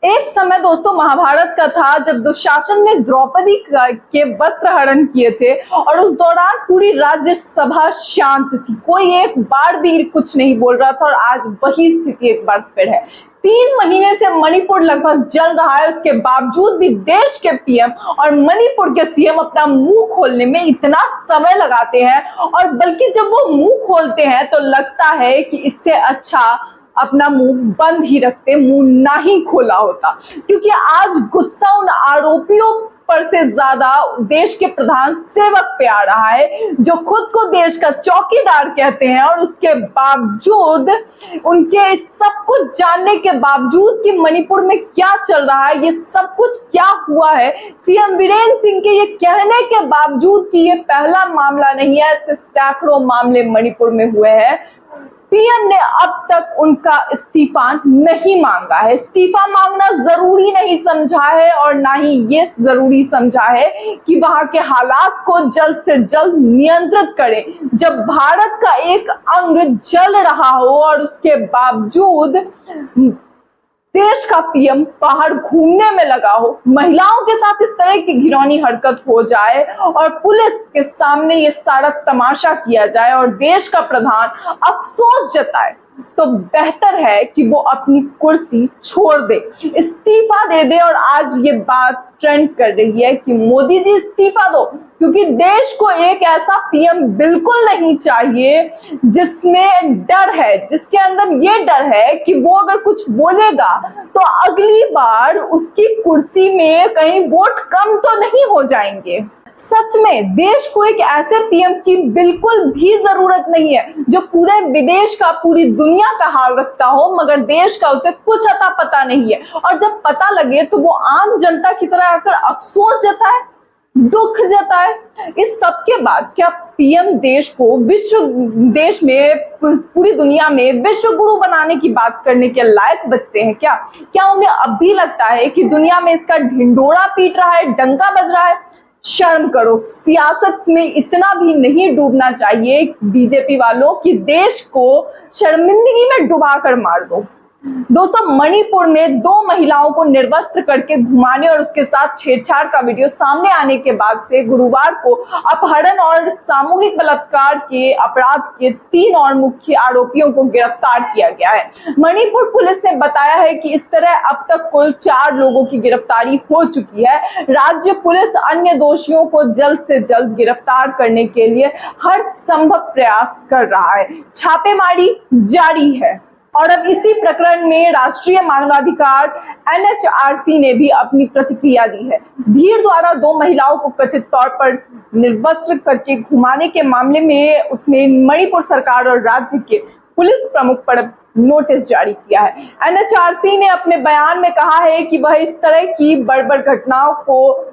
एक समय दोस्तों महाभारत का था जब दुशासन ने द्रौपदी के वस्त्र हरण किए थे और उस दौरान पूरी राज्यसभा शांत थी। कोई एक बार भी कुछ नहीं बोल रहा था और आज वही स्थिति एक बार फिर है। 3 महीने से मणिपुर लगभग जल रहा है, उसके बावजूद भी देश के पीएम और मणिपुर के सीएम अपना मुंह खोलने में इतना समय लगाते हैं और बल्कि जब वो मुंह खोलते हैं तो लगता है कि इससे अच्छा अपना मुंह बंद ही रखते, मुंह ना ही खोला होता। क्योंकि आज गुस्सा उन आरोपियों पर से ज्यादा देश के प्रधान सेवक पे आ रहा है जो खुद को देश का चौकीदार कहते हैं और उसके बावजूद उनके सब कुछ जानने के बावजूद कि मणिपुर में क्या चल रहा है, ये सब कुछ क्या हुआ है, सीएम वीरेंद्र सिंह के ये कहने के बावजूद कि ये पहला मामला नहीं है, ऐसे सैकड़ों मामले मणिपुर में हुए हैं। पीएम ने अब तक उनका इस्तीफा नहीं मांगा है, इस्तीफा मांगना जरूरी नहीं समझा है और ना ही ये जरूरी समझा है कि वहां के हालात को जल्द से जल्द नियंत्रित करें। जब भारत का एक अंग जल रहा हो और उसके बावजूद देश का पीएम बाहर घूमने में लगा हो, महिलाओं के साथ इस तरह की घिनौनी हरकत हो जाए और पुलिस के सामने ये सारा तमाशा किया जाए और देश का प्रधान अफसोस जताए, तो बेहतर है कि वो अपनी कुर्सी छोड़ दे, इस्तीफा दे दे। और आज ये बात ट्रेंड कर रही है कि मोदी जी इस्तीफा दो, क्योंकि देश को एक ऐसा पीएम बिल्कुल नहीं चाहिए जिसमें डर है, जिसके अंदर ये डर है कि वो अगर कुछ बोलेगा तो अगली बार उसकी कुर्सी में कहीं वोट कम तो नहीं हो जाएंगे। सच में देश को एक ऐसे पीएम की बिल्कुल भी जरूरत नहीं है जो पूरे विदेश का, पूरी दुनिया का हाल रखता हो मगर देश का उसे कुछ अता पता नहीं है और जब पता लगे तो वो आम जनता की तरह आकर अफसोस जताए, दुख जताए। इस सब के बाद क्या पीएम देश को देश में, पूरी दुनिया में विश्व गुरु बनाने की बात करने के लायक बचते हैं क्या उन्हें अब भी लगता है कि दुनिया में इसका ढिंढोरा पीट रहा है, डंका बज रहा है? शर्म करो, सियासत में इतना भी नहीं डूबना चाहिए बीजेपी वालों कि देश को शर्मिंदगी में डुबा कर मार दो। दोस्तों, मणिपुर में 2 महिलाओं को निर्वस्त्र करके घुमाने और उसके साथ छेड़छाड़ का वीडियो सामने आने के बाद से गुरुवार को अपहरण और सामूहिक बलात्कार के अपराध के 3 और मुख्य आरोपियों को गिरफ्तार किया गया है। मणिपुर पुलिस ने बताया है कि इस तरह अब तक कुल 4 लोगों की गिरफ्तारी हो चुकी है। राज्य पुलिस अन्य दोषियों को जल्द से जल्द गिरफ्तार करने के लिए हर संभव प्रयास कर रहा है। छापेमारी जारी है और अब इसी प्रकरण में राष्ट्रीय मानवाधिकार NHRC ने भी अपनी प्रतिक्रिया दी है। भीड़ द्वारा 2 महिलाओं को कथित तौर पर निर्वस्त्र करके घुमाने के मामले में उसने मणिपुर सरकार और राज्य के पुलिस प्रमुख पर नोटिस जारी किया है। NHRC ने अपने बयान में कहा है कि वह इस तरह की बर्बर घटनाओं को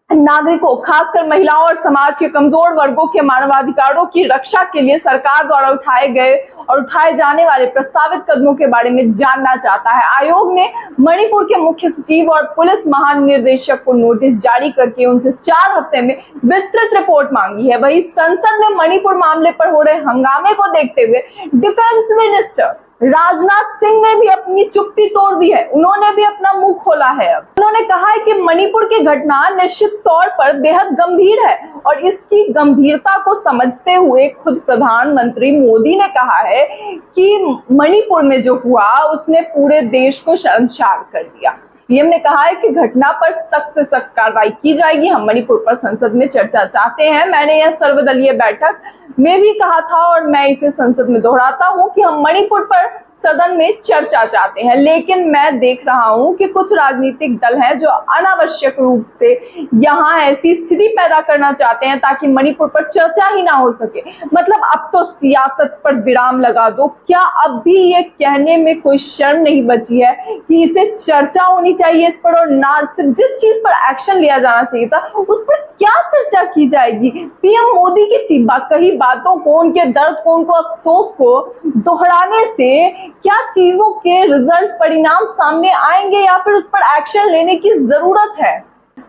नागरिकों, खासकर महिलाओं और समाज के कमजोर वर्गों के मानवाधिकारों की रक्षा के लिए सरकार द्वारा उठाए गए और उठाए जाने वाले प्रस्तावित कदमों के बारे में जानना चाहता है। आयोग ने मणिपुर के मुख्य सचिव और पुलिस महानिदेशक को नोटिस जारी करके उनसे 4 हफ्ते में विस्तृत रिपोर्ट मांगी है। वहीं संसद में मणिपुर मामले पर हो रहे हंगामे को देखते हुए डिफेंस मिनिस्टर राजनाथ सिंह ने भी अपनी चुप्पी तोड़ दी है, उन्होंने भी अपना मुंह खोला है। अब उन्होंने कहा है कि मणिपुर की घटना निश्चित तौर पर बेहद गंभीर है और इसकी गंभीरता को समझते हुए खुद प्रधानमंत्री मोदी ने कहा है कि मणिपुर में जो हुआ उसने पूरे देश को शर्मसार कर दिया। पीएम ने कहा है कि घटना पर सख्त से सख्त कार्रवाई की जाएगी। हम मणिपुर पर संसद में चर्चा चाहते हैं। मैंने यह सर्वदलीय बैठक में भी कहा था और मैं इसे संसद में दोहराता हूं कि हम मणिपुर पर सदन में चर्चा चाहते हैं, लेकिन मैं देख रहा हूं कि कुछ राजनीतिक दल हैं जो अनावश्यक रूप से यहां ऐसी स्थिति पैदा करना चाहते हैं ताकि मणिपुर पर चर्चा ही ना हो सके। मतलब अब तो सियासत पर विराम लगा दो। क्या अब भी ये कहने में कोई शर्म नहीं बची है कि इसे चर्चा होनी चाहिए इस पर, और ना सिर्फ जिस चीज पर एक्शन लिया जाना चाहिए था उस पर क्या चर्चा की जाएगी? पीएम मोदी की कही बातों को, उनके दर्द को, उनको अफसोस को दोहराने से क्या चीजों के रिजल्ट, परिणाम सामने आएंगे या फिर उस पर एक्शन लेने की जरूरत है?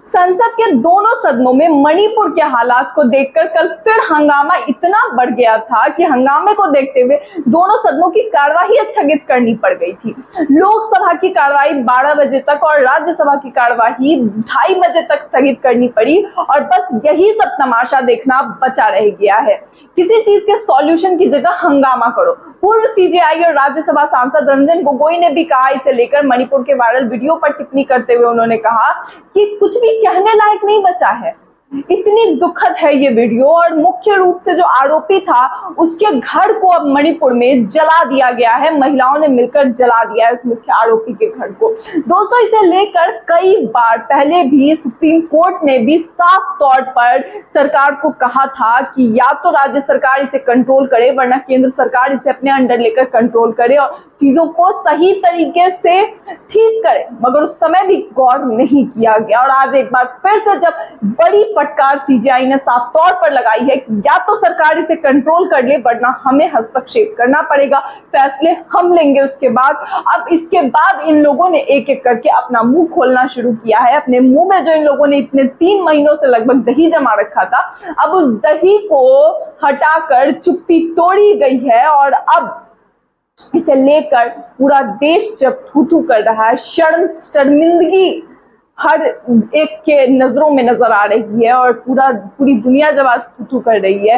संसद के दोनों सदनों में मणिपुर के हालात को देखकर कल फिर हंगामा इतना बढ़ गया था कि हंगामे को देखते हुए दोनों सदनों की कार्यवाही स्थगित करनी पड़ गई थी। लोकसभा की कार्यवाही 12 बजे तक और राज्यसभा की कार्यवाही 2:30 बजे तक स्थगित करनी पड़ी और बस यही सब तमाशा देखना बचा रह गया है। किसी चीज के सॉल्यूशन की जगह हंगामा करो। पूर्व सीजेआई और राज्यसभा सांसद रंजन गोगोई ने भी कहा, इसे लेकर मणिपुर के वायरल वीडियो पर टिप्पणी करते हुए उन्होंने कहा कि कुछ भी कहने लायक नहीं बचा है। इतनी दुखद है ये वीडियो और मुख्य रूप से जो आरोपी था उसके घर को अब मणिपुर में जला दिया गया है। महिलाओं ने मिलकर जला दिया है उस मुख्य आरोपी के घर को। दोस्तों, इसे लेकर कई बार पहले भी सुप्रीम कोर्ट ने भी साफ तौर पर सरकार को कहा था कि या तो राज्य सरकार इसे कंट्रोल करे वरना केंद्र सरकार इसे अपने अंडर लेकर कंट्रोल करे और चीजों को सही तरीके से ठीक करे, मगर उस समय भी गौर नहीं किया गया। और आज एक बार फिर से जब बड़ी फटकार सीजेआई ने साफ तौर पर लगाई है कि या तो सरकार इसे कंट्रोल कर ले वरना हमें हस्तक्षेप करना पड़ेगा, फैसले हम लेंगे उसके बाद। अब इसके बाद इन लोगों ने एक एक करके अपना मुंह खोलना शुरू किया है। अपने मुंह में जो इन लोगों ने इतने 3 महीनों से लगभग दही जमा रखा था, अब उस दही को हटाकर चुप्पी तोड़ी गई है और अब इसे लेकर पूरा देश जब थू-थू कर रहा है, शर्मिंदगी हर एक के नजरों में नजर आ रही है और पूरी दुनिया जब आज थू-थू कर रही है,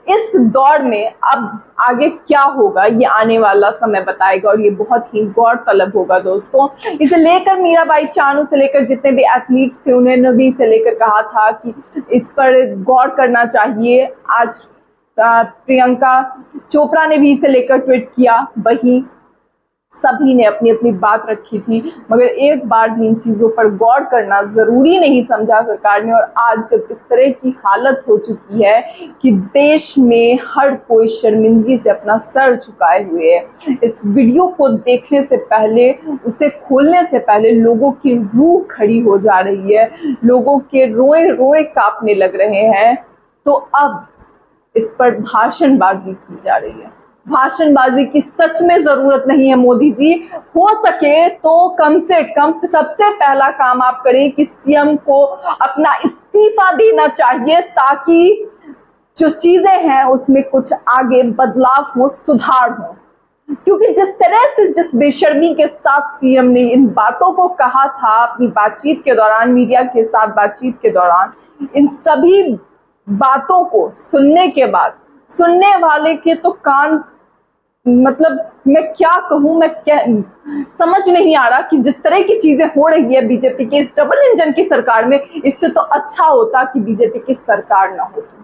इस दौर में अब आगे क्या होगा ये आने वाला समय बताएगा और ये बहुत ही गौरतलब होगा। दोस्तों, इसे लेकर मीराबाई चानू से लेकर जितने भी एथलीट्स थे उन्होंने भी इसे लेकर कहा था कि इस पर गौर करना चाहिए। आज प्रियंका चोपड़ा ने भी इसे लेकर ट्वीट किया, वही सभी ने अपनी अपनी बात रखी थी, मगर एक बार भी इन चीजों पर गौर करना जरूरी नहीं समझा सरकार ने। और आज जब इस तरह की हालत हो चुकी है कि देश में हर कोई शर्मिंदगी से अपना सर झुकाए हुए है, इस वीडियो को देखने से पहले, उसे खोलने से पहले लोगों की रूह खड़ी हो जा रही है, लोगों के रोए रोए कांपने लग रहे हैं। तो अब इस पर भाषणबाजी की जा रही है। भाषणबाजी की सच में जरूरत नहीं है मोदी जी। हो सके तो कम से कम सबसे पहला काम आप करें कि सीएम को अपना इस्तीफा देना चाहिए ताकि जो चीजें हैं उसमें कुछ आगे बदलाव हो, सुधार हो। क्योंकि जिस तरह से, जिस बेशर्मी के साथ सीएम ने इन बातों को कहा था अपनी बातचीत के दौरान, मीडिया के साथ बातचीत के दौरान, इन सभी बातों को सुनने के बाद सुनने वाले के तो कान, मतलब मैं क्या कहूं, समझ नहीं आ रहा कि जिस तरह की चीजें हो रही है बीजेपी के इस डबल इंजन की सरकार में, इससे तो अच्छा होता कि बीजेपी की सरकार ना होती।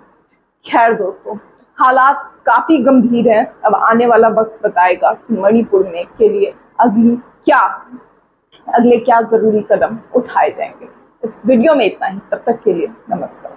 खैर दोस्तों, हालात काफी गंभीर है। अब आने वाला वक्त बताएगा कि मणिपुर में के लिए अगले क्या जरूरी कदम उठाए जाएंगे। इस वीडियो में इतना ही, तब तक के लिए नमस्कार।